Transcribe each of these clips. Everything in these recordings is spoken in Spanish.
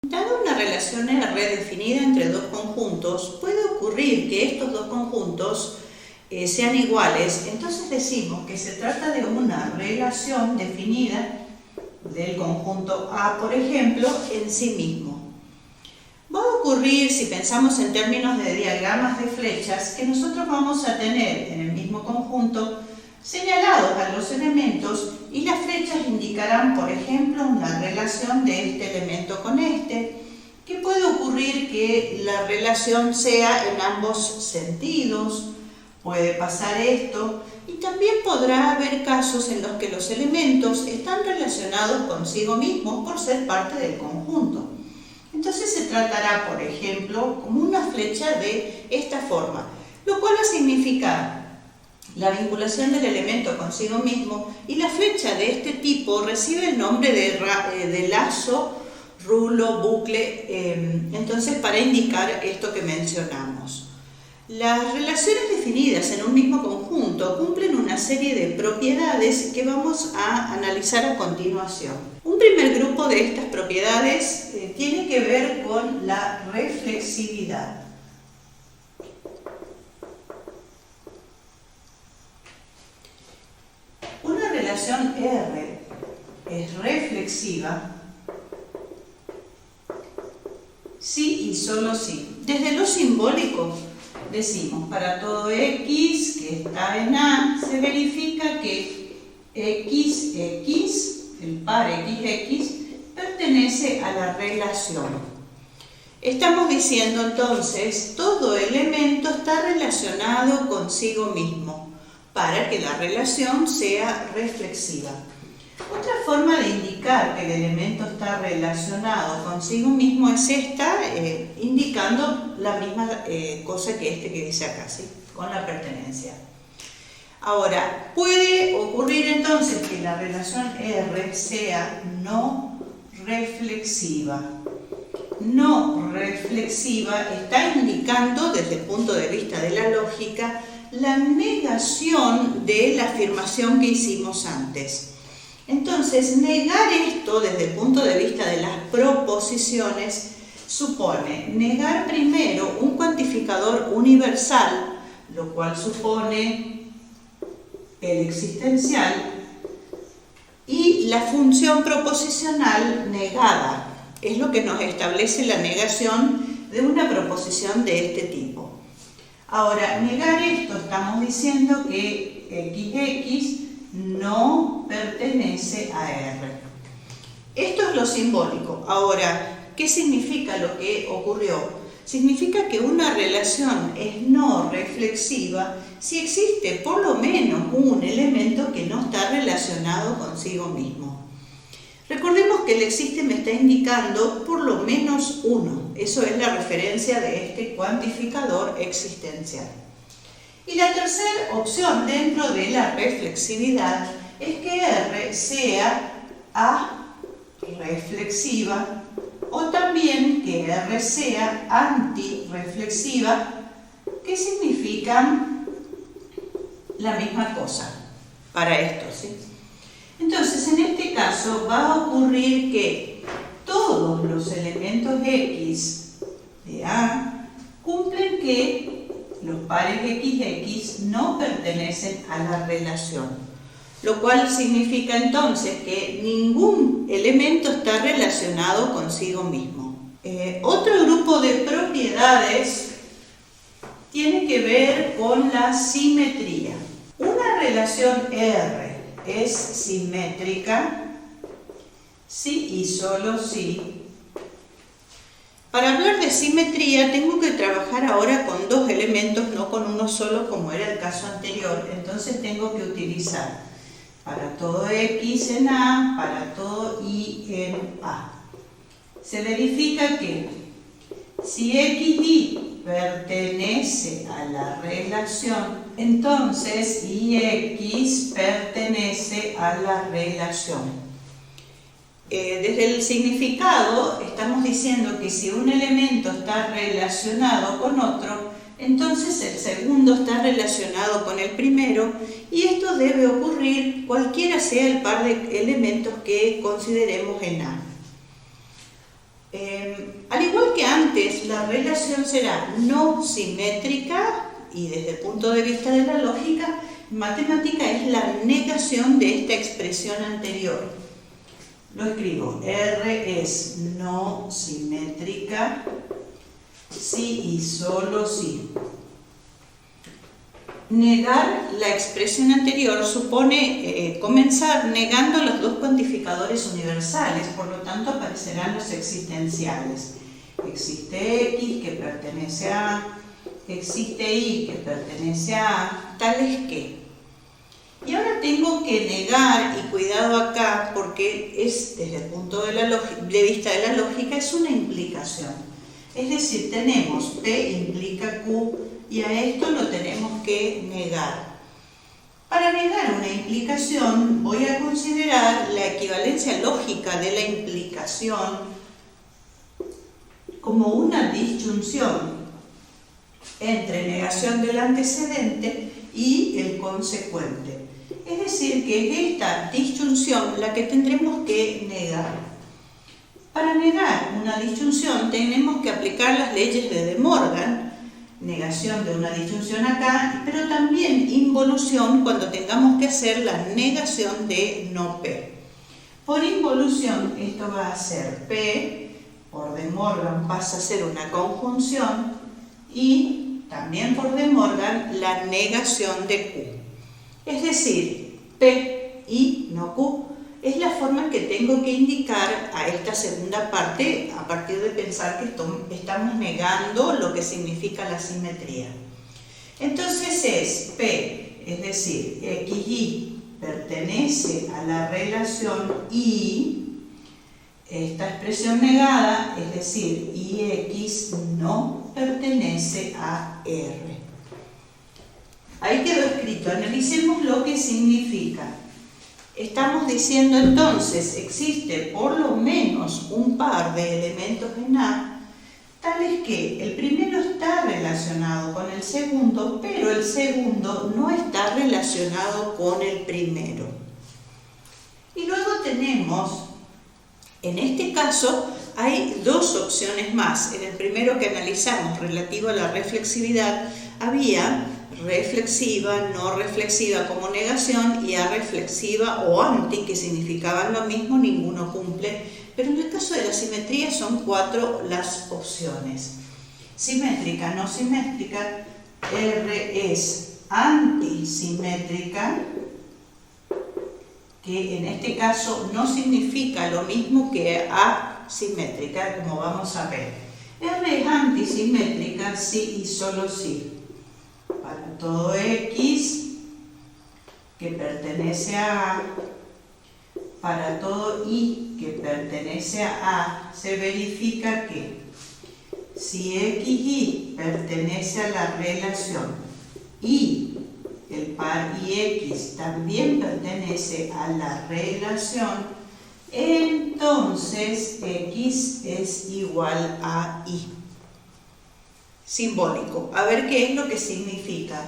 Dada una relación R definida entre dos conjuntos, puede ocurrir que estos dos conjuntos sean iguales. Entonces decimos que se trata de una relación definida del conjunto A, por ejemplo, en sí mismo. Va a ocurrir, si pensamos en términos de diagramas de flechas, que nosotros vamos a tener en el mismo conjunto señalados a los elementos y las flechas indicarán, por ejemplo, una relación de este elemento con este, que puede ocurrir que la relación sea en ambos sentidos, puede pasar esto, y también podrá haber casos en los que los elementos están relacionados consigo mismos por ser parte del conjunto. Entonces se tratará, por ejemplo, como una flecha de esta forma, lo cual va a significar la vinculación del elemento consigo mismo, y la flecha de este tipo recibe el nombre de lazo, rulo, bucle, entonces para indicar esto que mencionamos. Las relaciones definidas en un mismo conjunto cumplen una serie de propiedades que vamos a analizar a continuación. Un primer grupo de estas propiedades tiene que ver con la reflexividad. Una relación R es reflexiva si y solo si. Desde lo simbólico decimos, para todo X que está en A, se verifica que XX, el par XX, pertenece a la relación. Estamos diciendo entonces, todo elemento está relacionado consigo mismo, para que la relación sea reflexiva. Otra forma de indicar que el elemento está relacionado consigo mismo es esta, indicando la misma cosa que que dice acá, ¿sí? Con la pertenencia. Ahora, puede ocurrir entonces que la relación R sea no reflexiva. No reflexiva está indicando, desde el punto de vista de la lógica, la negación de la afirmación que hicimos antes. Entonces, negar esto desde el punto de vista de las proposiciones supone negar primero un cuantificador universal, lo cual supone el existencial, y la función proposicional negada. Es lo que nos establece la negación de una proposición de este tipo. Ahora, negar esto, estamos diciendo que XX no pertenece a R. Esto es lo simbólico. Ahora, ¿qué significa lo que ocurrió? Significa que una relación es no reflexiva si existe por lo menos un elemento que no está relacionado consigo mismo. Recordemos que el existe me está indicando por lo menos uno. Eso es la referencia de este cuantificador existencial. Y la tercera opción dentro de la reflexividad es que R sea areflexiva o también que R sea antireflexiva, que significan la misma cosa para esto, ¿sí? Entonces, en este caso va a ocurrir que todos los elementos X de A cumplen que los pares XX no pertenecen a la relación, lo cual significa entonces que ningún elemento está relacionado consigo mismo. Otro grupo de propiedades tiene que ver con la simetría. Una relación R es simétrica si y solo si. Para hablar de simetría tengo que trabajar ahora con dos elementos, no con uno solo como era el caso anterior. Entonces tengo que utilizar para todo X en A, para todo Y en A. Se verifica que si XY pertenece a la relación, entonces YX pertenece a la relación. Desde el significado estamos diciendo que si un elemento está relacionado con otro, entonces el segundo está relacionado con el primero, y esto debe ocurrir cualquiera sea el par de elementos que consideremos en A. Al igual que antes, la relación será no simétrica y desde el punto de vista de la lógica, matemática es la negación de esta expresión anterior. Lo escribo, R es no simétrica si y solo si. Negar la expresión anterior supone comenzar negando los dos cuantificadores universales, por lo tanto aparecerán los existenciales. Existe X que pertenece a A, existe Y que pertenece a A, tales que. Y ahora tengo que negar, y cuidado acá, porque es desde el punto de vista de la lógica, es una implicación. Es decir, tenemos P implica Q, y a esto lo tenemos que negar. Para negar una implicación voy a considerar la equivalencia lógica de la implicación como una disyunción entre negación del antecedente y el consecuente. Es decir, que es esta disyunción la que tendremos que negar. Para negar una disyunción tenemos que aplicar las leyes de De Morgan, negación de una disyunción acá, pero también involución cuando tengamos que hacer la negación de no P. Por involución esto va a ser P, por De Morgan pasa a ser una conjunción y también por De Morgan la negación de Q. Es decir, P y no Q es la forma en que tengo que indicar a esta segunda parte a partir de pensar que estamos negando lo que significa la simetría. Entonces es P, es decir, XY pertenece a la relación Y, esta expresión negada, es decir, IX no pertenece a R. Ahí quedó escrito, analicemos lo que significa. Estamos diciendo entonces, existe por lo menos un par de elementos en A, tales que el primero está relacionado con el segundo, pero el segundo no está relacionado con el primero. Y luego tenemos, en este caso, hay dos opciones más. En el primero que analizamos, relativo a la reflexividad, había reflexiva, no reflexiva como negación y areflexiva o anti, que significaban lo mismo, ninguno cumple. Pero en el caso de la simetría son 4 las opciones. Simétrica, no simétrica, R es antisimétrica, que en este caso no significa lo mismo que asimétrica, como vamos a ver. R es antisimétrica si y solo si. Para todo X que pertenece a A, para todo Y que pertenece a A, se verifica que si XY pertenece a la relación y el par IX también pertenece a la relación, entonces X es igual a Y. Simbólico. A ver qué es lo que significa.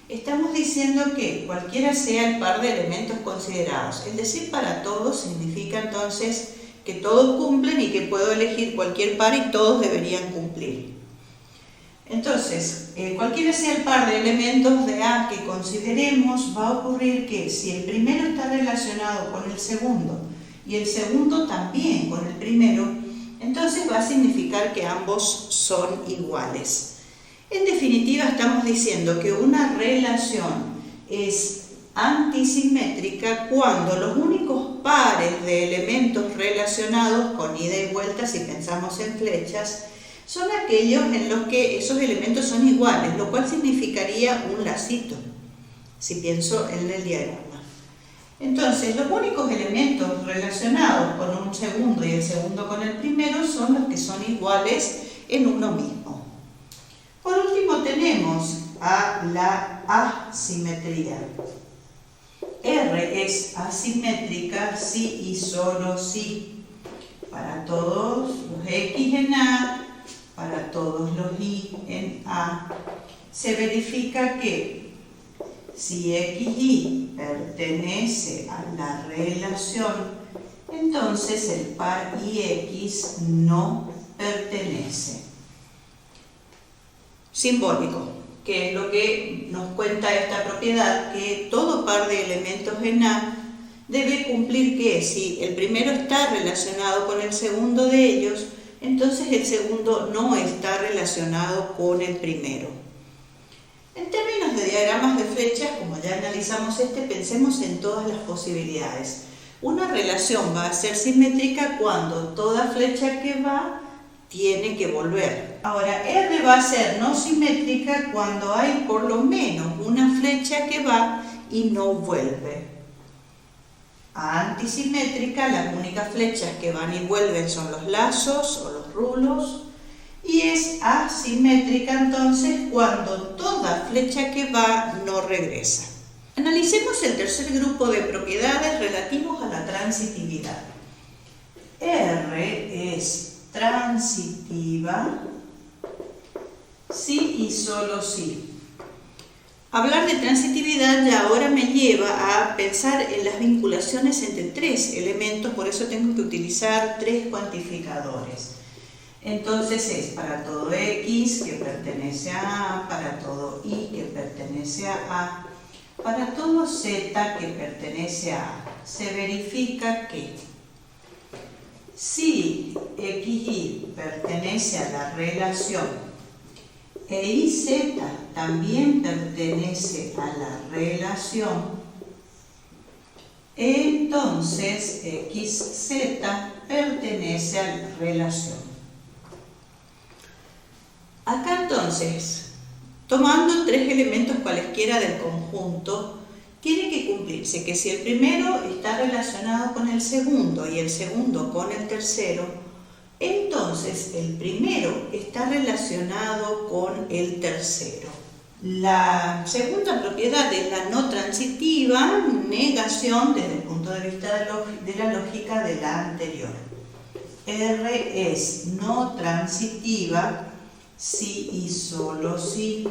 Estamos diciendo que cualquiera sea el par de elementos considerados. Es decir, para todos significa entonces que todos cumplen y que puedo elegir cualquier par y todos deberían cumplir. Entonces, cualquiera sea el par de elementos de A que consideremos, va a ocurrir que si el primero está relacionado con el segundo y el segundo también con el primero, entonces va a significar que ambos son iguales. En definitiva, estamos diciendo que una relación es antisimétrica cuando los únicos pares de elementos relacionados con ida y vuelta, si pensamos en flechas, son aquellos en los que esos elementos son iguales, lo cual significaría un lacito, si pienso en el diagrama. Entonces, los únicos elementos relacionados con un segundo y el segundo con el primero son los que son iguales en uno mismo. Por último tenemos a la asimetría. R es asimétrica si y solo si. Para todos los X en A, para todos los Y en A, se verifica que si XY pertenece a la relación, entonces el par IX no pertenece. Simbólico, que es lo que nos cuenta esta propiedad, que todo par de elementos en A debe cumplir que si el primero está relacionado con el segundo de ellos, entonces el segundo no está relacionado con el primero. En términos de diagramas de flechas, como ya analizamos pensemos en todas las posibilidades. Una relación va a ser simétrica cuando toda flecha que va tiene que volver. Ahora, R va a ser no simétrica cuando hay por lo menos una flecha que va y no vuelve. Antisimétrica, las únicas flechas que van y vuelven son los lazos o los rulos. Y es asimétrica entonces cuando toda flecha que va no regresa. Analicemos el tercer grupo de propiedades relativos a la transitividad. R es transitiva si y solo si. Hablar de transitividad ya ahora me lleva a pensar en las vinculaciones entre tres elementos, por eso tengo que utilizar tres cuantificadores. Entonces es para todo X que pertenece a A, para todo Y que pertenece a A, para todo Z que pertenece a A. Se verifica que si XY pertenece a la relación e YZ también pertenece a la relación, entonces XZ pertenece a la relación. Acá entonces, tomando tres elementos cualesquiera del conjunto, tiene que cumplirse que si el primero está relacionado con el segundo y el segundo con el tercero, entonces el primero está relacionado con el tercero. La segunda propiedad es la no transitiva, negación desde el punto de vista de la lógica de la anterior. R es no transitiva si y solo si.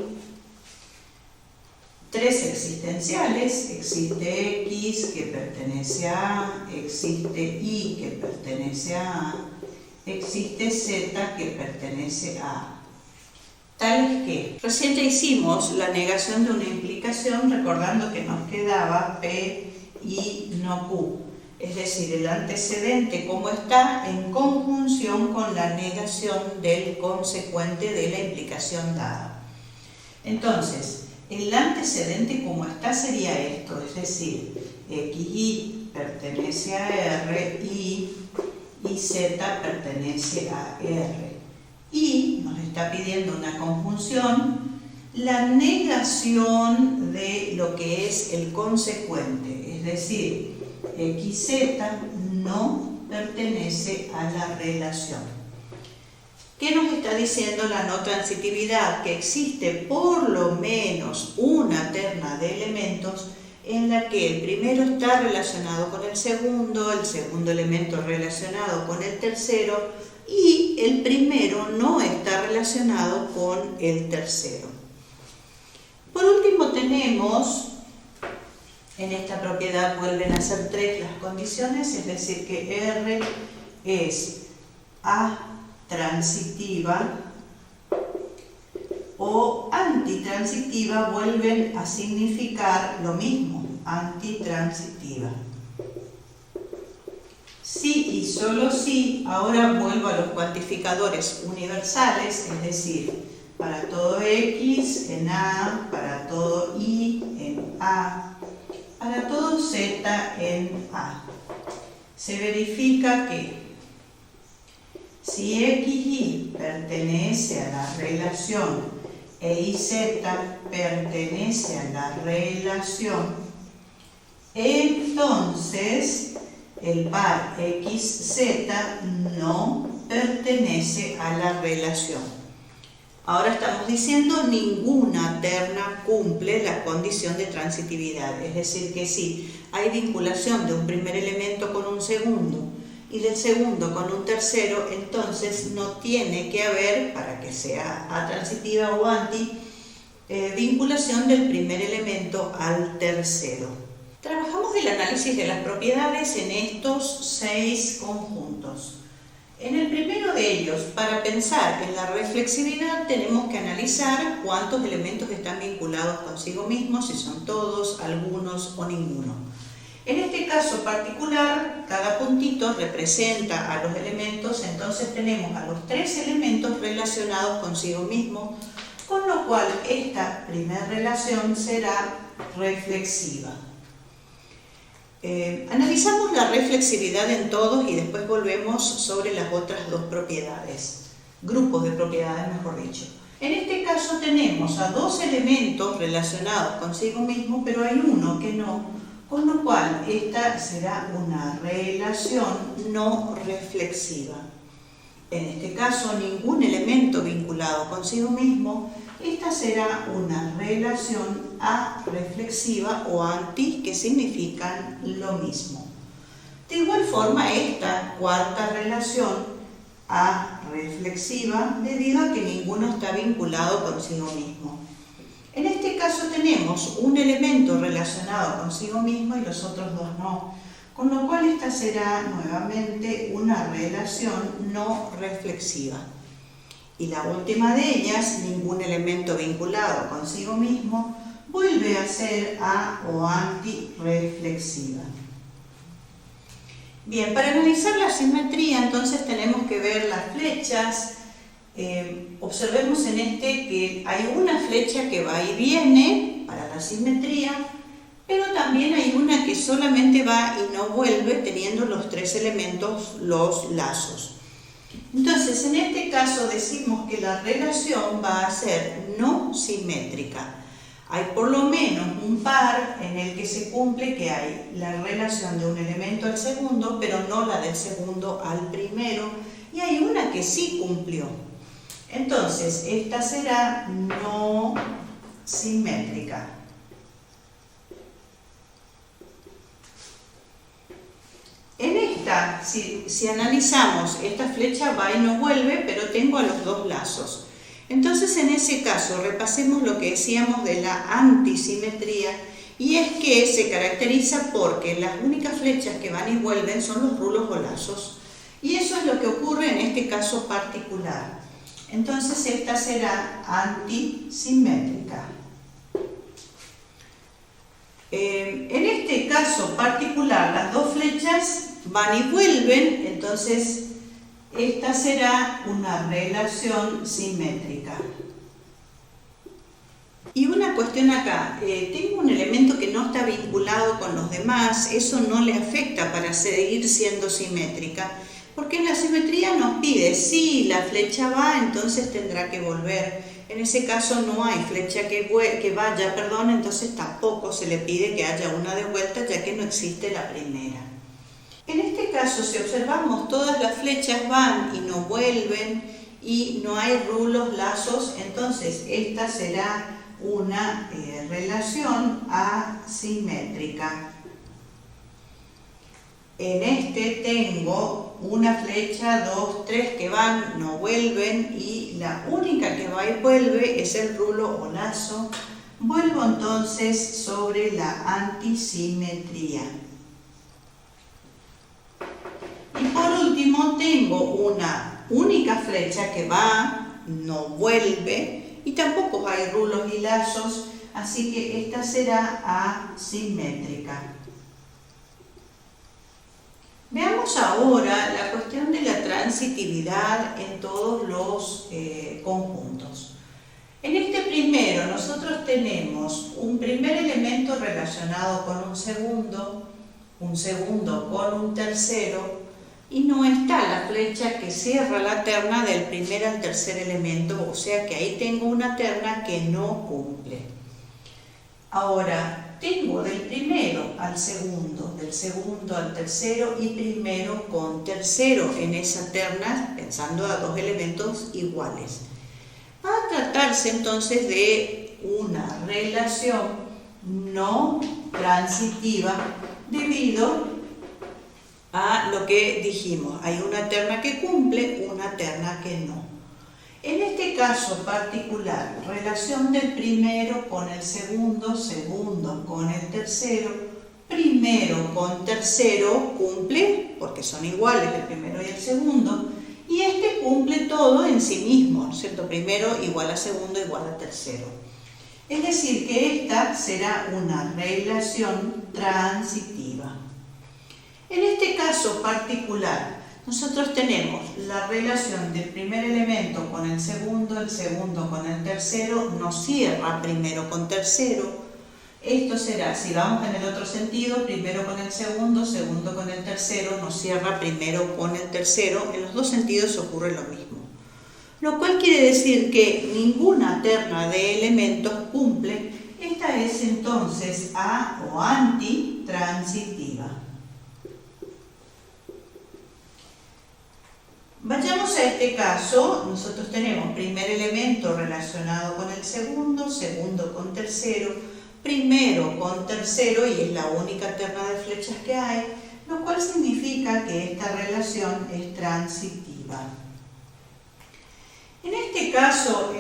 Tres existenciales, existe X que pertenece a A, existe Y que pertenece a A, existe Z que pertenece a A. Tales que recién ya hicimos la negación de una implicación recordando que nos quedaba P y no Q. Es decir, el antecedente como está en conjunción con la negación del consecuente de la implicación dada. Entonces, el antecedente como está sería esto, es decir, XY pertenece a R y Z pertenece a R. Y nos está pidiendo una conjunción, la negación de lo que es el consecuente, es decir, XZ no pertenece a la relación. ¿Qué nos está diciendo la no transitividad? Que existe por lo menos una terna de elementos en la que el primero está relacionado con el segundo elemento relacionado con el tercero y el primero no está relacionado con el tercero. Por último tenemos, en esta propiedad vuelven a ser tres las condiciones, es decir que R es A transitiva o antitransitiva, vuelven a significar lo mismo, antitransitiva. Si y solo si, ahora vuelvo a los cuantificadores universales, es decir, para todo X en A, para todo Y en A, para todo Z en A. Se verifica que si XY pertenece a la relación e YZ pertenece a la relación, entonces el par XZ no pertenece a la relación. Ahora estamos diciendo ninguna terna cumple la condición de transitividad, es decir que si hay vinculación de un primer elemento con un segundo y del segundo con un tercero, entonces no tiene que haber, para que sea atransitiva o vinculación del primer elemento al tercero. Trabajamos el análisis de las propiedades en estos 6 conjuntos. En el primero de ellos, para pensar en la reflexividad, tenemos que analizar cuántos elementos están vinculados consigo mismos, si son todos, algunos o ninguno. En este caso particular, cada puntito representa a los elementos, entonces tenemos a los 3 elementos relacionados consigo mismos, con lo cual esta primera relación será reflexiva. Analizamos la reflexividad en todos y después volvemos sobre las otras 2 propiedades, grupos de propiedades mejor dicho. En este caso tenemos a 2 elementos relacionados consigo mismo, pero hay uno que no, con lo cual esta será una relación no reflexiva. En este caso ningún elemento vinculado consigo mismo, esta será una relación areflexiva o anti, que significan lo mismo. De igual forma, esta cuarta relación areflexiva, debido a que ninguno está vinculado consigo mismo. En este caso tenemos un elemento relacionado consigo mismo y los otros 2 no, con lo cual esta será nuevamente una relación no reflexiva. Y la última de ellas, ningún elemento vinculado consigo mismo, vuelve a ser a o antirreflexiva. Bien, para analizar la simetría entonces tenemos que ver las flechas. Observemos en este que hay una flecha que va y viene para la simetría, pero también hay una que solamente va y no vuelve teniendo los 3 elementos, los lazos. Entonces, en este caso decimos que la relación va a ser no simétrica. Hay por lo menos un par en el que se cumple que hay la relación de un elemento al segundo, pero no la del segundo al primero, y hay una que sí cumplió. Entonces, esta será no simétrica. En esta, si analizamos, esta flecha va y no vuelve, pero tengo a los 2 lazos. Entonces, en ese caso, repasemos lo que decíamos de la antisimetría, y es que se caracteriza porque las únicas flechas que van y vuelven son los rulos o lazos. Y eso es lo que ocurre en este caso particular. Entonces, esta será antisimétrica. En este caso particular, las 2 flechas van y vuelven, entonces esta será una relación simétrica. Y una cuestión acá, tengo un elemento que no está vinculado con los demás, eso no le afecta para seguir siendo simétrica, porque en la simetría nos pide, si la flecha va, entonces tendrá que volver. En ese caso no hay flecha que vaya, entonces tampoco se le pide que haya una de vuelta, ya que no existe la primera. En este caso, si observamos, todas las flechas van y no vuelven, y no hay rulos, lazos, entonces esta será una relación asimétrica. En este tengo una flecha, 2, 3 que van, no vuelven, y la única que va y vuelve es el rulo o lazo. Vuelvo entonces sobre la antisimetría. Y por último tengo una única flecha que va, no vuelve, y tampoco hay rulos y lazos, así que esta será asimétrica. Veamos ahora la cuestión de la transitividad en todos los conjuntos. En este primero nosotros tenemos un primer elemento relacionado con un segundo con un tercero, y no está la flecha que cierra la terna del primer al tercer elemento, o sea que ahí tengo una terna que no cumple. Ahora, tengo del primero al segundo, del segundo al tercero y primero con tercero en esa terna, pensando a 2 elementos iguales. Va a tratarse entonces de una relación no transitiva debido a lo que dijimos. Hay una terna que cumple, una terna que no. En este caso particular, relación del primero con el segundo, segundo con el tercero, primero con tercero cumple, porque son iguales el primero y el segundo, y este cumple todo en sí mismo, ¿no es cierto? Primero igual a segundo igual a tercero. Es decir, que esta será una relación transitiva. En este caso particular, nosotros tenemos la relación del primer elemento con el segundo con el tercero, nos cierra primero con tercero. Esto será, si vamos en el otro sentido, primero con el segundo con el tercero, nos cierra primero con el tercero. En los dos sentidos ocurre lo mismo. Lo cual quiere decir que ninguna terna de elementos cumple. Esta es entonces a o antitransitiva. Vayamos a este caso. Nosotros tenemos primer elemento relacionado con el segundo, segundo con tercero, primero con tercero, y es la única terna de flechas que hay, lo cual significa que esta relación es transitiva. En este caso,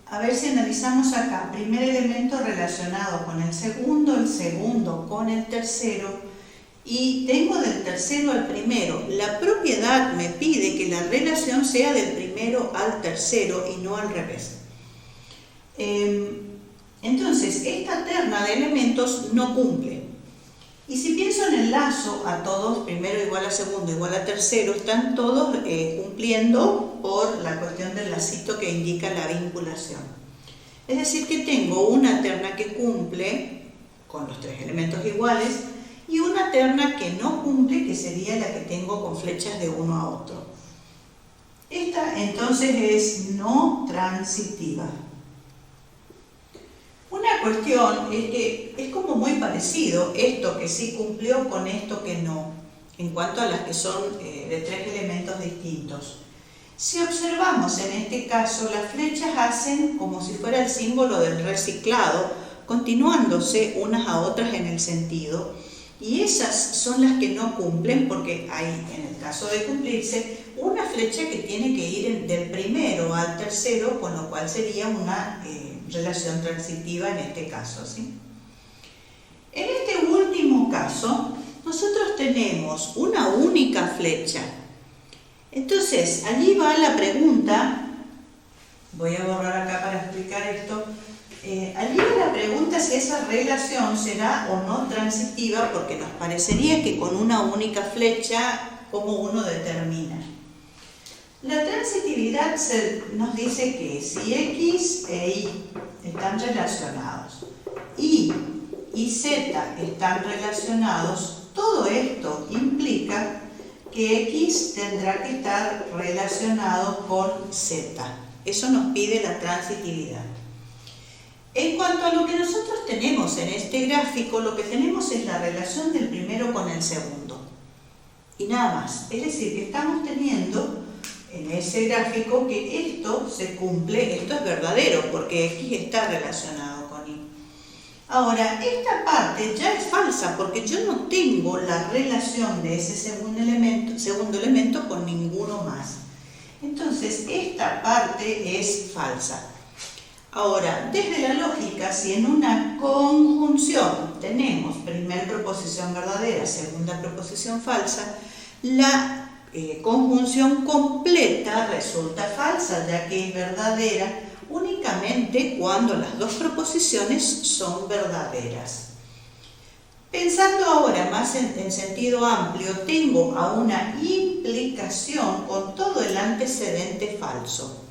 a ver si analizamos acá, primer elemento relacionado con el segundo con el tercero, y tengo del tercero al primero. La propiedad me pide que la relación sea del primero al tercero y no al revés. Entonces, esta terna de elementos no cumple. Y si pienso en el lazo, a todos, primero igual a segundo igual a tercero, están todos cumpliendo por la cuestión del lacito que indica la vinculación. Es decir, que tengo una terna que cumple con los tres elementos iguales y una terna que no cumple, que sería la que tengo con flechas de uno a otro. Esta entonces es no transitiva. Una cuestión es que es como muy parecido esto que sí cumplió con esto que no, en cuanto a las que son de tres elementos distintos. Si observamos en este caso, las flechas hacen como si fuera el símbolo del reciclado, continuándose unas a otras en el sentido, y esas son las que no cumplen, porque hay, en el caso de cumplirse, una flecha que tiene que ir del primero al tercero, con lo cual sería una relación transitiva en este caso, ¿sí? En este último caso, nosotros tenemos una única flecha. Entonces, allí va la pregunta, voy a borrar acá para explicar esto, allí va la pregunta si esa relación será o no transitiva, porque nos parecería que con una única flecha, ¿cómo uno determina? La transitividad nos dice que si X e Y están relacionados, Y y Z están relacionados, todo esto implica que X tendrá que estar relacionado con Z. Eso nos pide la transitividad. En cuanto a lo que nosotros tenemos en este gráfico, lo que tenemos es la relación del primero con el segundo. Y nada más. Es decir, que estamos teniendo en ese gráfico que esto se cumple, esto es verdadero, porque X está relacionado con Y. Ahora, esta parte ya es falsa, porque yo no tengo la relación de ese segundo elemento con ninguno más. Entonces, esta parte es falsa. Ahora, desde la lógica, si en una conjunción tenemos primera proposición verdadera, segunda proposición falsa, la conjunción completa resulta falsa, ya que es verdadera únicamente cuando las dos proposiciones son verdaderas. Pensando ahora más en sentido amplio, tengo a una implicación con todo el antecedente falso.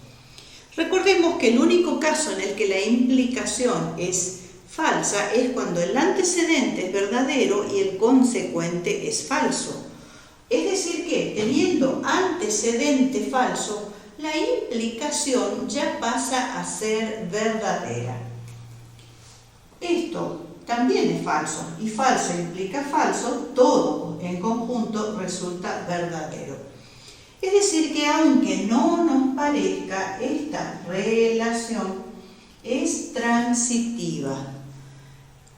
Recordemos que el único caso en el que la implicación es falsa es cuando el antecedente es verdadero y el consecuente es falso. Es decir que, teniendo antecedente falso, la implicación ya pasa a ser verdadera. Esto también es falso, y falso implica falso, todo en conjunto resulta verdadero. Es decir que aunque no nos parezca, esta relación es transitiva.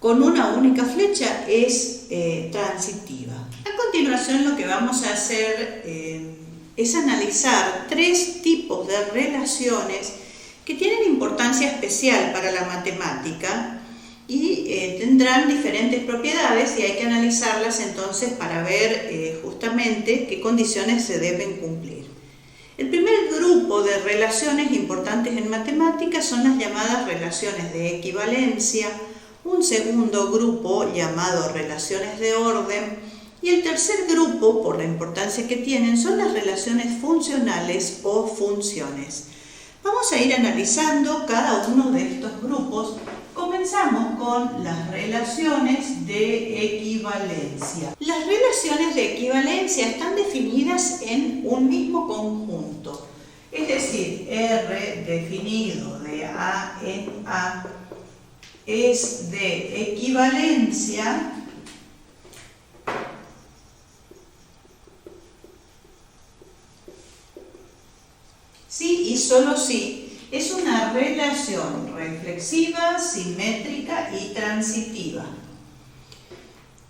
Con una única flecha es transitiva. A continuación lo que vamos a hacer es analizar tres tipos de relaciones que tienen importancia especial para la matemática y tendrán diferentes propiedades y hay que analizarlas entonces para ver justamente qué condiciones se deben cumplir. El primer grupo de relaciones importantes en matemáticas son las llamadas relaciones de equivalencia, un segundo grupo llamado relaciones de orden y el tercer grupo, por la importancia que tienen, son las relaciones funcionales o funciones. Vamos a ir analizando cada uno de estos grupos. Comenzamos con las relaciones de equivalencia. Las relaciones de equivalencia están definidas en un mismo conjunto, es decir, R definido de A en A es de equivalencia si y solo si es una relación reflexiva, simétrica y transitiva.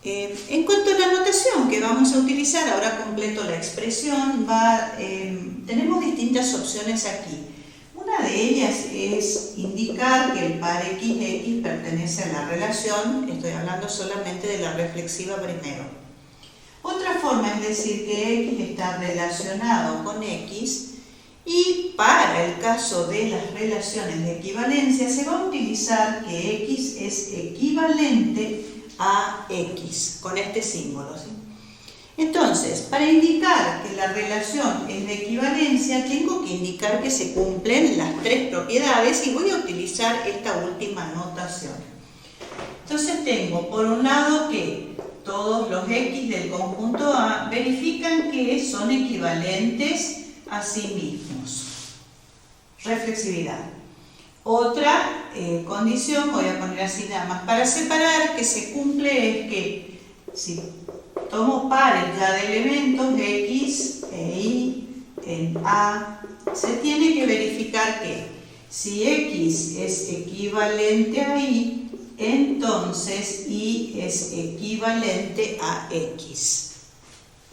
En cuanto a la notación que vamos a utilizar, ahora completo la expresión, tenemos distintas opciones aquí. Una de ellas es indicar que el par XX pertenece a la relación, estoy hablando solamente de la reflexiva primero. Otra forma es decir que X está relacionado con X. Y para el caso de las relaciones de equivalencia se va a utilizar que X es equivalente a X, con este símbolo, ¿sí? Entonces, para indicar que la relación es de equivalencia, tengo que indicar que se cumplen las tres propiedades y voy a utilizar esta última notación. Entonces tengo por un lado que todos los X del conjunto A verifican que son equivalentes a sí mismos. Reflexividad. Otra condición, voy a poner así nada más para separar, que se cumple es que si tomo pares ya de elementos X e Y en A, se tiene que verificar que si X es equivalente a Y, entonces Y es equivalente a X.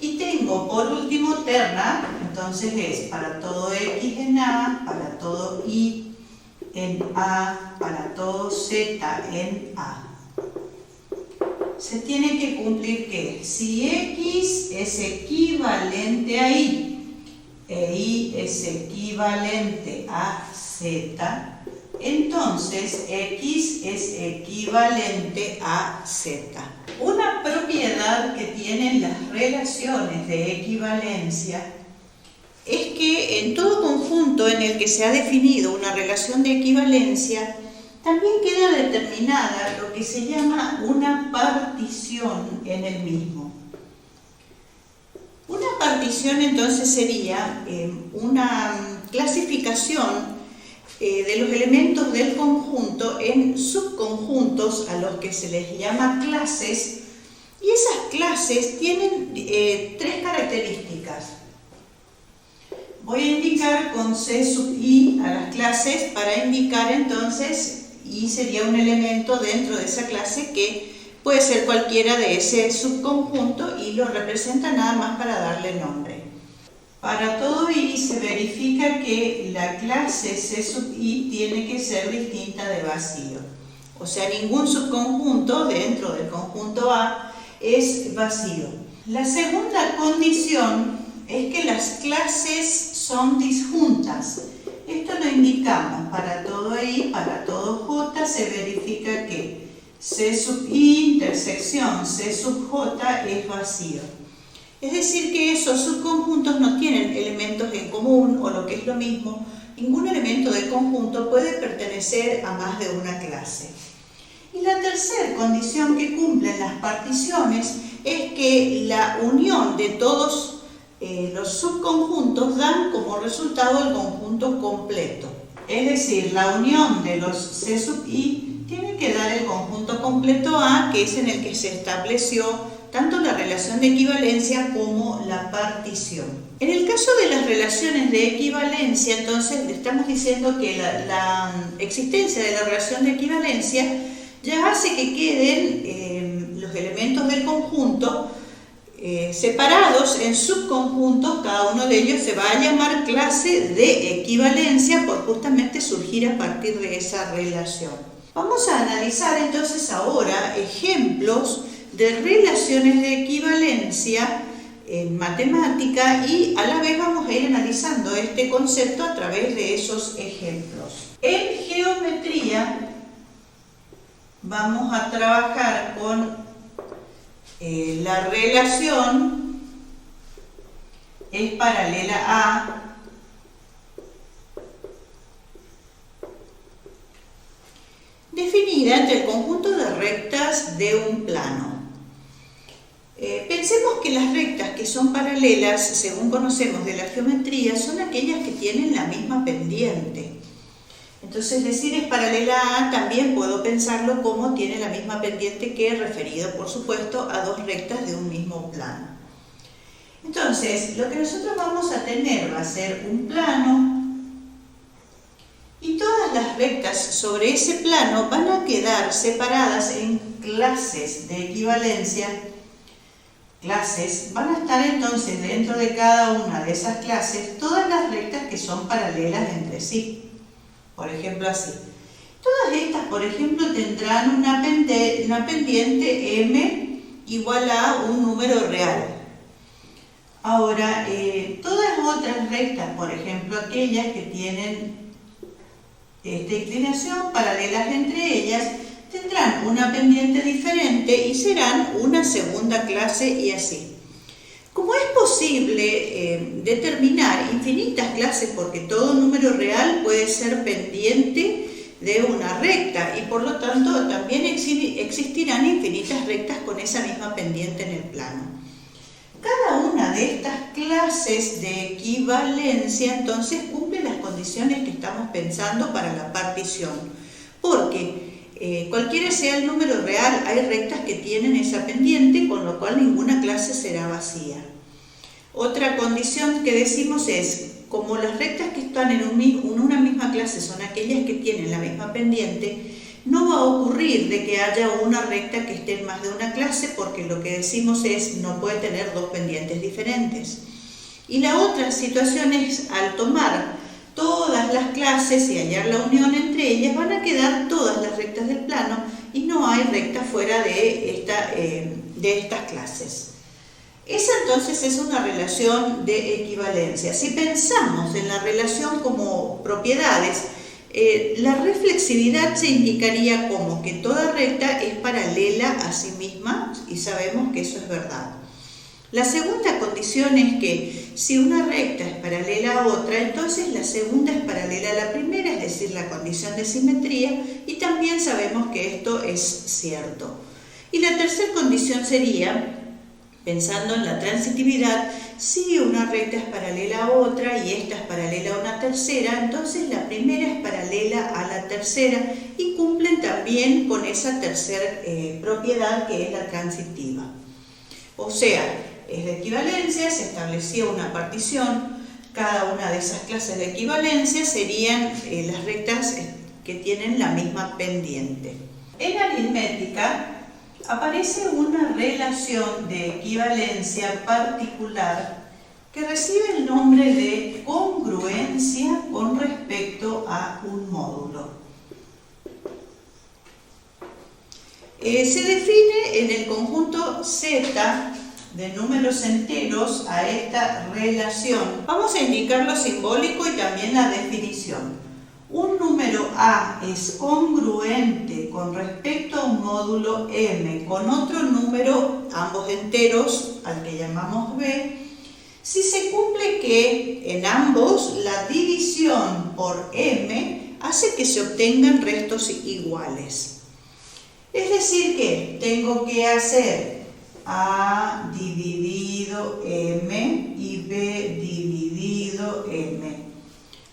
Y tengo por último terna, entonces es para todo X en A, para todo Y en A, para todo Z en A. Se tiene que cumplir que si X es equivalente a Y e Y es equivalente a Z, entonces X es equivalente a Z. Una propiedad que tienen las relaciones de equivalencia es que en todo conjunto en el que se ha definido una relación de equivalencia, también queda determinada lo que se llama una partición en el mismo. Una partición entonces sería una clasificación de los elementos del conjunto en subconjuntos a los que se les llama clases, y esas clases tienen tres características. Voy a indicar con C sub I a las clases para indicar entonces I sería un elemento dentro de esa clase que puede ser cualquiera de ese subconjunto y lo representa nada más para darle nombre. Para todo I se verifica que la clase C sub I tiene que ser distinta de vacío. O sea, ningún subconjunto dentro del conjunto A es vacío. La segunda condición es que las clases son disjuntas. Esto lo indicamos para todo I, para todo J se verifica que C sub I intersección C sub J es vacío. Es decir que esos subconjuntos no tienen elementos en común, o lo que es lo mismo, ningún elemento del conjunto puede pertenecer a más de una clase. Y la tercera condición que cumplen las particiones es que la unión de todos los subconjuntos dan como resultado el conjunto completo. Es decir, la unión de los C sub I tiene que dar el conjunto completo A, que es en el que se estableció tanto la relación de equivalencia como la partición. En el caso de las relaciones de equivalencia, entonces le estamos diciendo que la existencia de la relación de equivalencia ya hace que queden los elementos del conjunto separados en subconjuntos. Cada uno de ellos se va a llamar clase de equivalencia por justamente surgir a partir de esa relación. Vamos a analizar entonces ahora ejemplos de relaciones de equivalencia en matemática y a la vez vamos a ir analizando este concepto a través de esos ejemplos. En geometría vamos a trabajar con la relación es paralela a definida entre el conjunto de rectas de un plano. Pensemos que las rectas que son paralelas, según conocemos de la geometría, son aquellas que tienen la misma pendiente. Entonces, decir es paralela a, también puedo pensarlo como tiene la misma pendiente que, referido por supuesto a dos rectas de un mismo plano. Entonces, lo que nosotros vamos a tener va a ser un plano y todas las rectas sobre ese plano van a quedar separadas en clases de equivalencia. Clases van a estar entonces dentro de cada una de esas clases todas las rectas que son paralelas entre sí. Por ejemplo, así. Todas estas, por ejemplo, tendrán una pendiente m igual a un número real. Ahora, todas otras rectas, por ejemplo, aquellas que tienen esta inclinación paralelas entre ellas, tendrán una pendiente diferente y serán una segunda clase y así. Como es posible determinar infinitas clases porque todo número real puede ser pendiente de una recta y por lo tanto también existirán infinitas rectas con esa misma pendiente en el plano. Cada una de estas clases de equivalencia entonces cumple las condiciones que estamos pensando para la partición, porque cualquiera sea el número real, hay rectas que tienen esa pendiente, con lo cual ninguna clase será vacía. Otra condición que decimos es, como las rectas que están en una misma clase son aquellas que tienen la misma pendiente, no va a ocurrir de que haya una recta que esté en más de una clase, porque lo que decimos es no puede tener dos pendientes diferentes. Y la otra situación es, al tomar todas las clases y hallar la unión entre ellas, van a quedar todas las rectas del plano y no hay recta fuera de estas clases. Esa entonces es una relación de equivalencia. Si pensamos en la relación como propiedades, la reflexividad se indicaría como que toda recta es paralela a sí misma y sabemos que eso es verdad. La segunda condición es que si una recta es paralela a otra, entonces la segunda es paralela a la primera, es decir, la condición de simetría, y también sabemos que esto es cierto. Y la tercera condición sería, pensando en la transitividad, si una recta es paralela a otra y esta es paralela a una tercera, entonces la primera es paralela a la tercera y cumplen también con esa tercera propiedad que es la transitiva. O sea, es de equivalencia, se establecía una partición, cada una de esas clases de equivalencia serían las rectas que tienen la misma pendiente. En aritmética aparece una relación de equivalencia particular que recibe el nombre de congruencia con respecto a un módulo. Se define en el conjunto Z de números enteros a esta relación. Vamos a indicar lo simbólico y también la definición. Un número A es congruente con respecto a un módulo M con otro número, ambos enteros, al que llamamos B, si se cumple que en ambos la división por M hace que se obtengan restos iguales. Es decir que tengo que hacer A dividido M y B dividido M.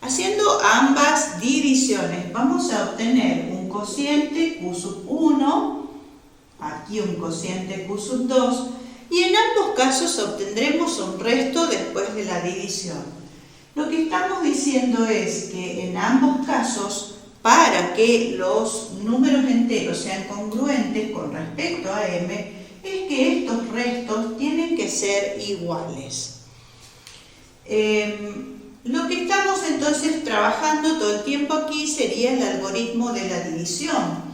Haciendo ambas divisiones vamos a obtener un cociente Q sub 1, aquí un cociente Q sub 2, y en ambos casos obtendremos un resto después de la división. Lo que estamos diciendo es que en ambos casos, para que los números enteros sean congruentes con respecto a M, es que estos restos tienen que ser iguales. Lo que estamos entonces trabajando todo el tiempo aquí sería el algoritmo de la división.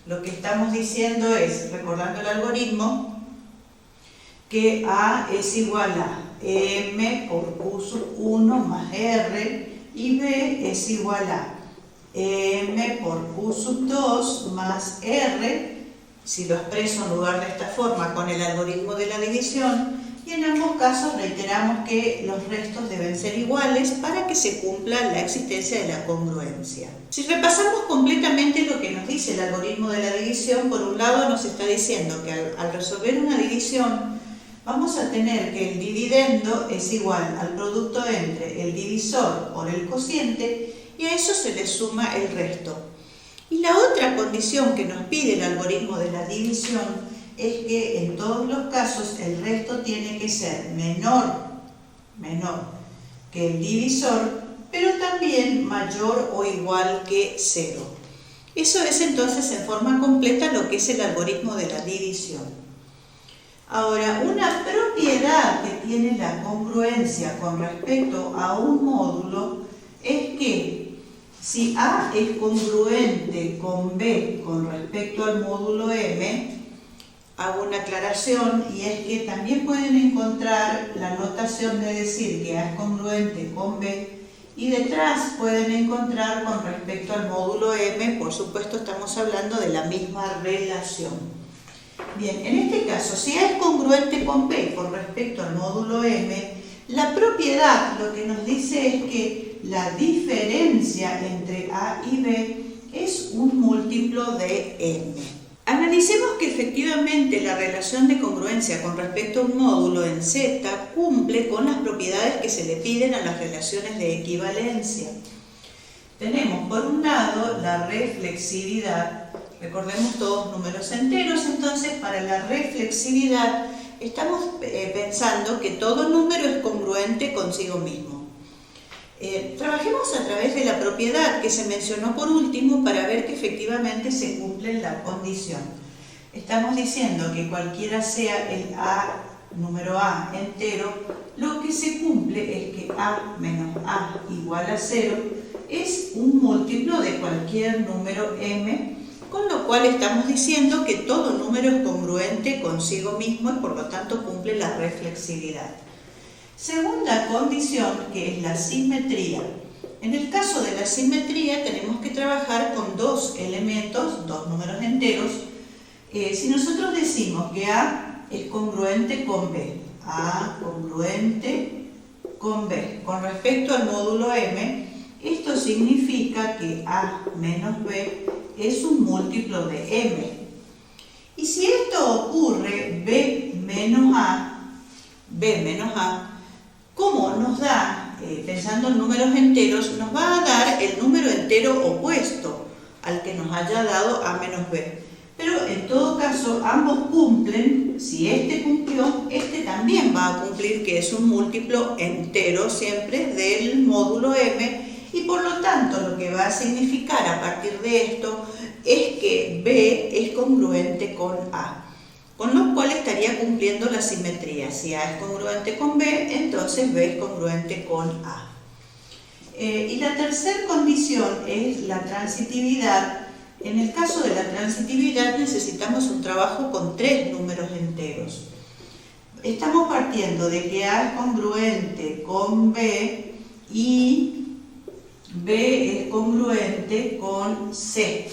Lo que estamos diciendo es, recordando el algoritmo, que A es igual a M por Q sub 1 más R y B es igual a M por Q sub 2 más R, si lo expreso en lugar de esta forma con el algoritmo de la división, y en ambos casos reiteramos que los restos deben ser iguales para que se cumpla la existencia de la congruencia. Si repasamos completamente lo que nos dice el algoritmo de la división, por un lado nos está diciendo que al resolver una división vamos a tener que el dividendo es igual al producto entre el divisor por el cociente y a eso se le suma el resto. Y la otra condición que nos pide el algoritmo de la división es que en todos los casos el resto tiene que ser menor que el divisor, pero también mayor o igual que 0. Eso es entonces en forma completa lo que es el algoritmo de la división. Ahora, una propiedad que tiene la congruencia con respecto a un módulo es que si A es congruente con B con respecto al módulo M, hago una aclaración, y es que también pueden encontrar la notación de decir que A es congruente con B y detrás pueden encontrar con respecto al módulo M, por supuesto estamos hablando de la misma relación. Bien, en este caso, si A es congruente con B con respecto al módulo M, la propiedad lo que nos dice es que la diferencia entre A y B es un múltiplo de M. Analicemos que efectivamente la relación de congruencia con respecto a un módulo en Z cumple con las propiedades que se le piden a las relaciones de equivalencia. Tenemos por un lado la reflexividad, recordemos todos números enteros, entonces para la reflexividad estamos pensando que todo número es congruente consigo mismo. Trabajemos a través de la propiedad que se mencionó por último para ver que efectivamente se cumple la condición. Estamos diciendo que cualquiera sea el A, número A entero, lo que se cumple es que A menos A igual a 0 es un múltiplo de cualquier número M, con lo cual estamos diciendo que todo número es congruente consigo mismo y por lo tanto cumple la reflexividad. Segunda condición, que es la simetría. En el caso de la simetría tenemos que trabajar con dos elementos, dos números enteros. Si nosotros decimos que A es congruente con B, A congruente con B, con respecto al módulo M, esto significa que A menos B es un múltiplo de M. Y si esto ocurre, B menos A, como nos da, pensando en números enteros, nos va a dar el número entero opuesto al que nos haya dado A menos B. Pero en todo caso, ambos cumplen. Si este cumplió, este también va a cumplir, que es un múltiplo entero siempre del módulo M, y por lo tanto lo que va a significar a partir de esto es que B es congruente con A. Con lo cual estaría cumpliendo la simetría. Si A es congruente con B, entonces B es congruente con A. Y la tercera condición es la transitividad. En el caso de la transitividad necesitamos un trabajo con tres números enteros. Estamos partiendo de que A es congruente con B y B es congruente con C.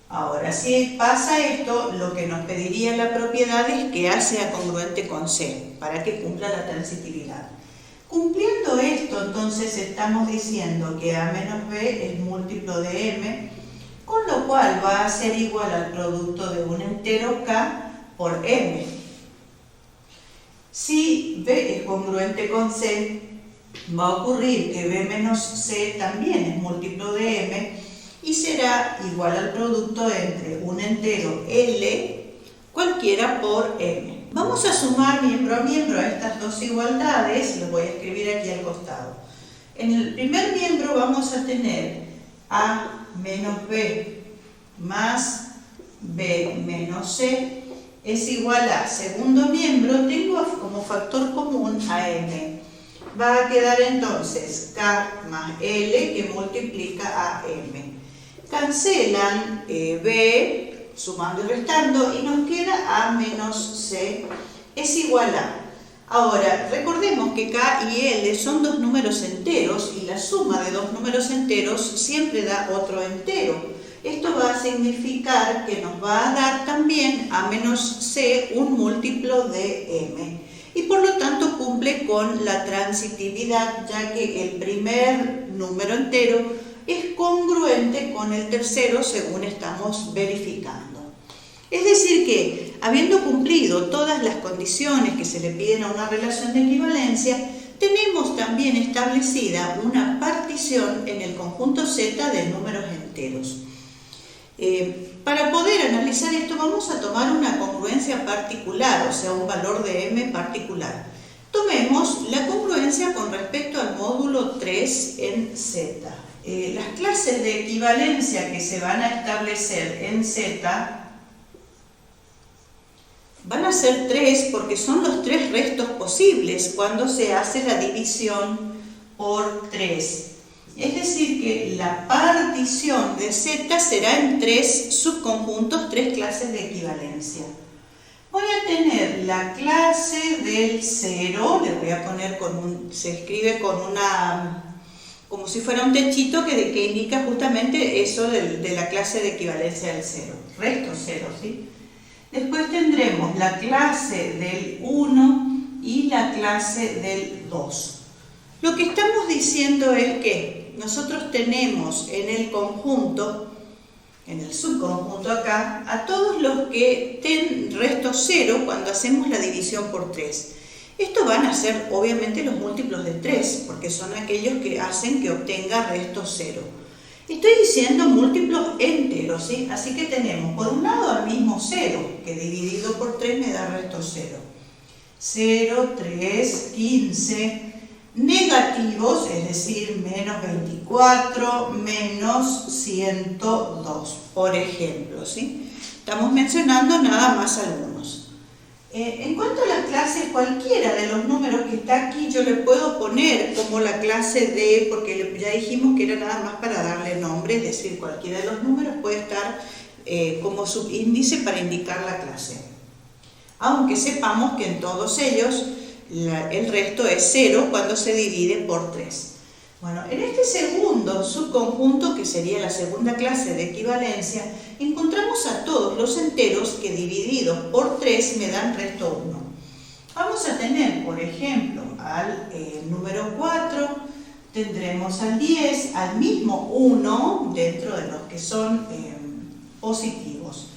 Ahora, si pasa esto, lo que nos pediría la propiedad es que A sea congruente con C, para que cumpla la transitividad. Cumpliendo esto, entonces estamos diciendo que A menos B es múltiplo de M, con lo cual va a ser igual al producto de un entero K por M. Si B es congruente con C, va a ocurrir que B menos C también es múltiplo de M, y será igual al producto entre un entero L cualquiera por M. Vamos a sumar miembro a miembro a estas dos igualdades, lo voy a escribir aquí al costado. En el primer miembro vamos a tener A menos B más B menos C es igual a, segundo miembro, tengo como factor común a M. Va a quedar entonces K más L que multiplica a M. cancelan b, sumando y restando, y nos queda a menos c es igual a. Ahora, recordemos que k y l son dos números enteros y la suma de dos números enteros siempre da otro entero. Esto va a significar que nos va a dar también a menos c un múltiplo de m. Y por lo tanto cumple con la transitividad, ya que el primer número entero es congruente con el tercero según estamos verificando. Es decir que, habiendo cumplido todas las condiciones que se le piden a una relación de equivalencia, tenemos también establecida una partición en el conjunto Z de números enteros. Para poder analizar esto vamos a tomar una congruencia particular, o sea, un valor de m particular. Tomemos la congruencia con respecto al módulo 3 en Z. Las clases de equivalencia que se van a establecer en Z van a ser 3 porque son los 3 restos posibles cuando se hace la división por 3. Es decir que la partición de Z será en 3 subconjuntos, 3 clases de equivalencia. Voy a tener la clase del 0, le voy a poner se escribe con como si fuera un techito que indica justamente eso de la clase de equivalencia del 0, resto 0, ¿sí? Después tendremos la clase del 1 y la clase del 2. Lo que estamos diciendo es que nosotros tenemos en el conjunto, en el subconjunto acá, a todos los que den resto 0 cuando hacemos la división por 3. Estos van a ser obviamente los múltiplos de 3, porque son aquellos que hacen que obtenga resto 0. Estoy diciendo múltiplos enteros, ¿sí? Así que tenemos por un lado al mismo 0, que dividido por 3 me da resto 0. 0, 3, 15, negativos, es decir, menos 24, menos 102, por ejemplo, ¿sí? Estamos mencionando nada más algunos. En cuanto a las clases, cualquiera de los números que está aquí yo le puedo poner como la clase de, porque ya dijimos que era nada más para darle nombre, es decir, cualquiera de los números puede estar como subíndice para indicar la clase. Aunque sepamos que en todos ellos el resto es 0 cuando se divide por 3. Bueno, en este segundo subconjunto, que sería la segunda clase de equivalencia, encontramos a todos los enteros que divididos por 3 me dan resto 1. Vamos a tener, por ejemplo, al número 4, tendremos al 10, al mismo 1 dentro de los que son positivos.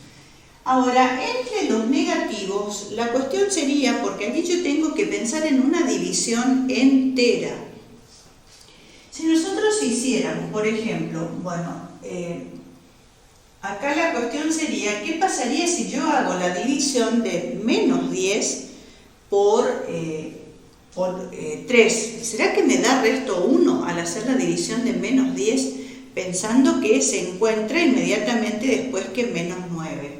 Ahora, entre los negativos, la cuestión sería, porque aquí yo tengo que pensar en una división entera. Si nosotros hiciéramos, por ejemplo, acá la cuestión sería, ¿qué pasaría si yo hago la división de menos 10 por 3? ¿Será que me da resto 1 al hacer la división de menos 10, pensando que se encuentra inmediatamente después que menos 9?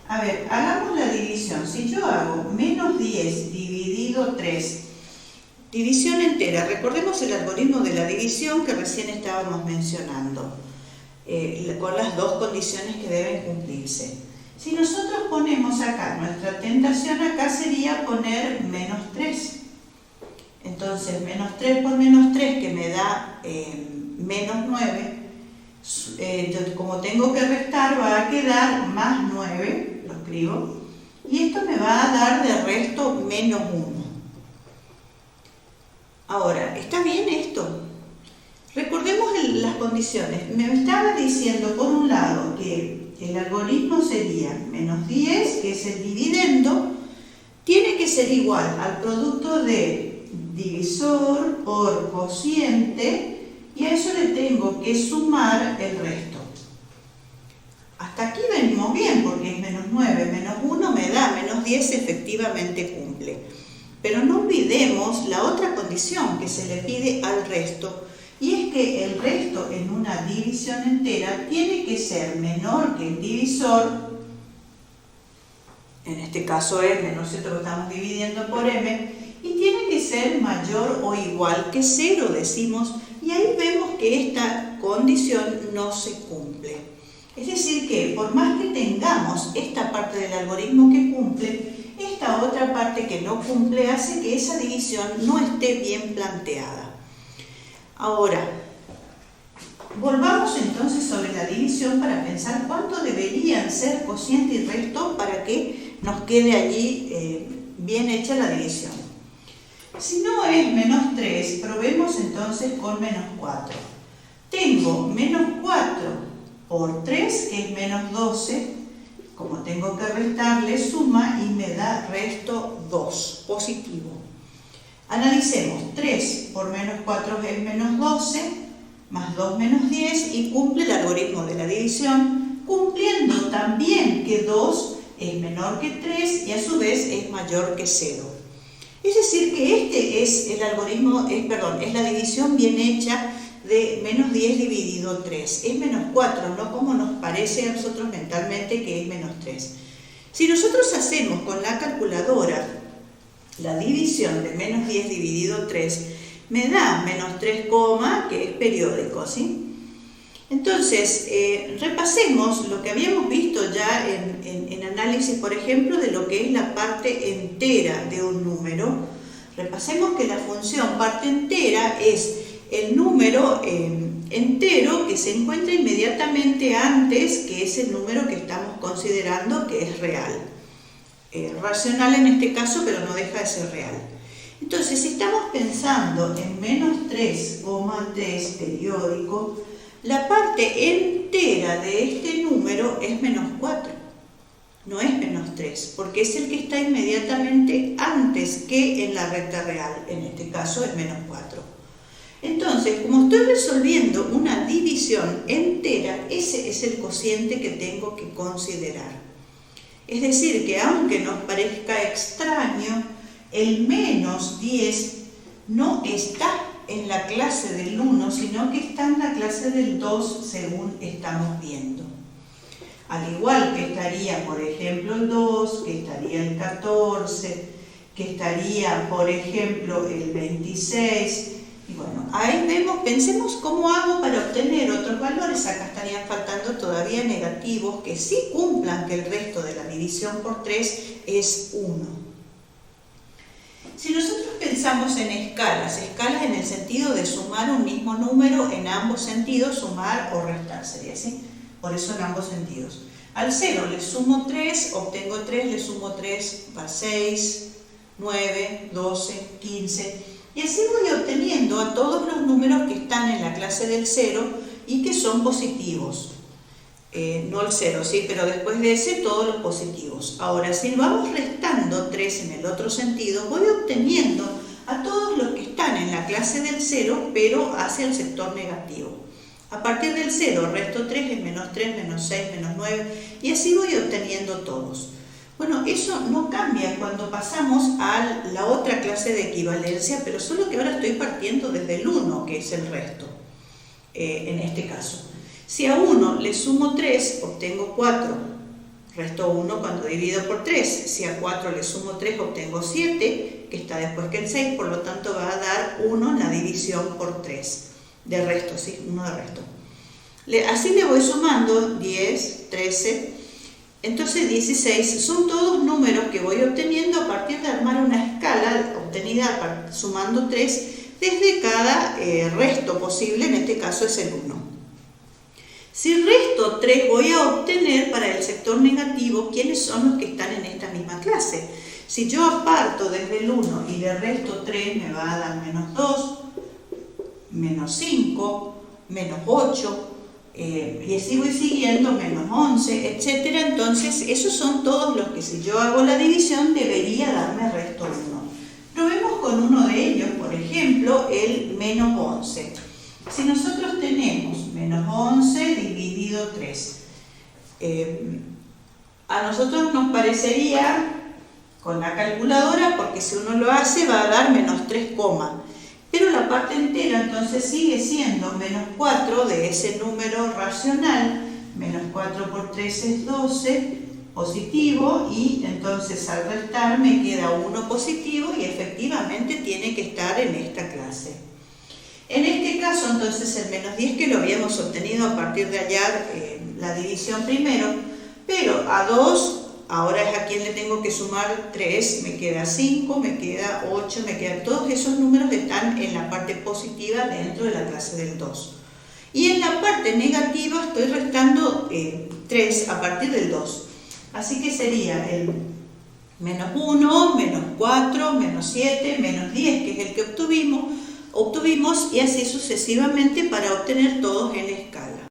A ver, hagamos la división. Si yo hago menos 10 dividido 3, división entera, recordemos el algoritmo de la división que recién estábamos mencionando, con las dos condiciones que deben cumplirse. Si nosotros ponemos acá, nuestra tentación acá sería poner menos 3. Entonces, menos 3 por menos 3, que me da menos 9, como tengo que restar, va a quedar más 9, lo escribo, y esto me va a dar de resto menos 1. Ahora, ¿está bien esto? Recordemos las condiciones. Me estaba diciendo, por un lado, que el algoritmo sería menos 10, que es el dividendo, tiene que ser igual al producto de divisor por cociente, y a eso le tengo que sumar el resto. Hasta aquí venimos bien, porque es menos 9, menos 1 me da menos 10, efectivamente cumple. Pero no olvidemos la otra condición que se le pide al resto, y es que el resto en una división entera tiene que ser menor que el divisor, en este caso m, ¿no es cierto?, que estamos dividiendo por m, y tiene que ser mayor o igual que 0, decimos, y ahí vemos que esta condición no se cumple. Es decir que por más que tengamos esta parte del algoritmo que cumple, esta otra parte que no cumple hace que esa división no esté bien planteada. Ahora, volvamos entonces sobre la división para pensar cuánto deberían ser cociente y resto para que nos quede allí bien hecha la división. Si no es menos 3, probemos entonces con menos 4. Tengo menos 4 por 3, que es menos 12. Como tengo que restarle, suma y me da resto 2, positivo. Analicemos, 3 por menos 4 es menos 12, más 2 menos 10, y cumple el algoritmo de la división, cumpliendo también que 2 es menor que 3 y a su vez es mayor que 0. Es decir que este es el algoritmo, es la división bien hecha de menos 10 dividido 3. Es menos 4, no como nos parece a nosotros mentalmente que es menos 3. Si nosotros hacemos con la calculadora la división de menos 10 dividido 3, me da menos 3, que es periódico, ¿sí? Entonces, repasemos lo que habíamos visto ya en análisis, por ejemplo, de lo que es la parte entera de un número. Repasemos que la función parte entera es el número entero que se encuentra inmediatamente antes que ese número que estamos considerando que es real. Racional en este caso, pero no deja de ser real. Entonces, si estamos pensando en menos 3,3 periódico, la parte entera de este número es menos 4, no es menos 3, porque es el que está inmediatamente antes que en la recta real, en este caso es menos 4. Entonces, como estoy resolviendo una división entera, ese es el cociente que tengo que considerar. Es decir, que aunque nos parezca extraño, el menos 10 no está en la clase del 1, sino que está en la clase del 2 según estamos viendo. Al igual que estaría, por ejemplo, el 2, que estaría el 14, que estaría, por ejemplo, el 26. Y bueno, ahí vemos, pensemos cómo hago para obtener otros valores. Acá estarían faltando todavía negativos que sí cumplan que el resto de la división por 3 es 1. Si nosotros pensamos en escalas en el sentido de sumar un mismo número en ambos sentidos, sumar o restar, sería así, por eso en ambos sentidos. Al 0 le sumo 3, obtengo 3, le sumo 3, va 6, 9, 12, 15, y así voy obteniendo a todos los números que están en la clase del 0 y que son positivos. No el 0, ¿sí? Pero después de ese todos los positivos. Ahora, si vamos restando 3 en el otro sentido, voy obteniendo a todos los que están en la clase del 0, pero hacia el sector negativo. A partir del 0, resto 3 es menos 3, menos 6, menos 9, y así voy obteniendo todos. Bueno, eso no cambia cuando pasamos a la otra clase de equivalencia, pero solo que ahora estoy partiendo desde el 1, que es el resto, en este caso. Si a 1 le sumo 3, obtengo 4, resto 1 cuando divido por 3. Si a 4 le sumo 3, obtengo 7, que está después que el 6, por lo tanto va a dar 1 en la división por 3, de resto, ¿sí? 1 de resto. Así le voy sumando 10, 13, entonces 16, son todos números que voy obteniendo a partir de armar una escala obtenida sumando 3 desde cada resto posible, en este caso es el 1. Si resto 3, voy a obtener para el sector negativo quiénes son los que están en esta misma clase. Si yo aparto desde el 1 y le resto 3, me va a dar menos 2, menos 5, menos 8, y así voy siguiendo, menos 11, etc. Entonces, esos son todos los que si yo hago la división debería darme resto 1. Probemos con uno de ellos, por ejemplo, el menos 11. Si nosotros tenemos menos 11 dividido 3, a nosotros nos parecería, con la calculadora, porque si uno lo hace va a dar menos 3, pero la parte entera entonces sigue siendo menos 4 de ese número racional, menos 4 por 3 es 12, positivo, y entonces al restar me queda 1 positivo y efectivamente tiene que estar en esta clase. En este caso, entonces, el menos 10 que lo habíamos obtenido a partir de hallar la división primero, pero a 2, ahora es a quien le tengo que sumar 3, me queda 5, me queda 8, me quedan todos esos números que están en la parte positiva dentro de la clase del 2. Y en la parte negativa estoy restando 3 a partir del 2. Así que sería el menos 1, menos 4, menos 7, menos 10, que es el que obtuvimos, y así sucesivamente para obtener todos en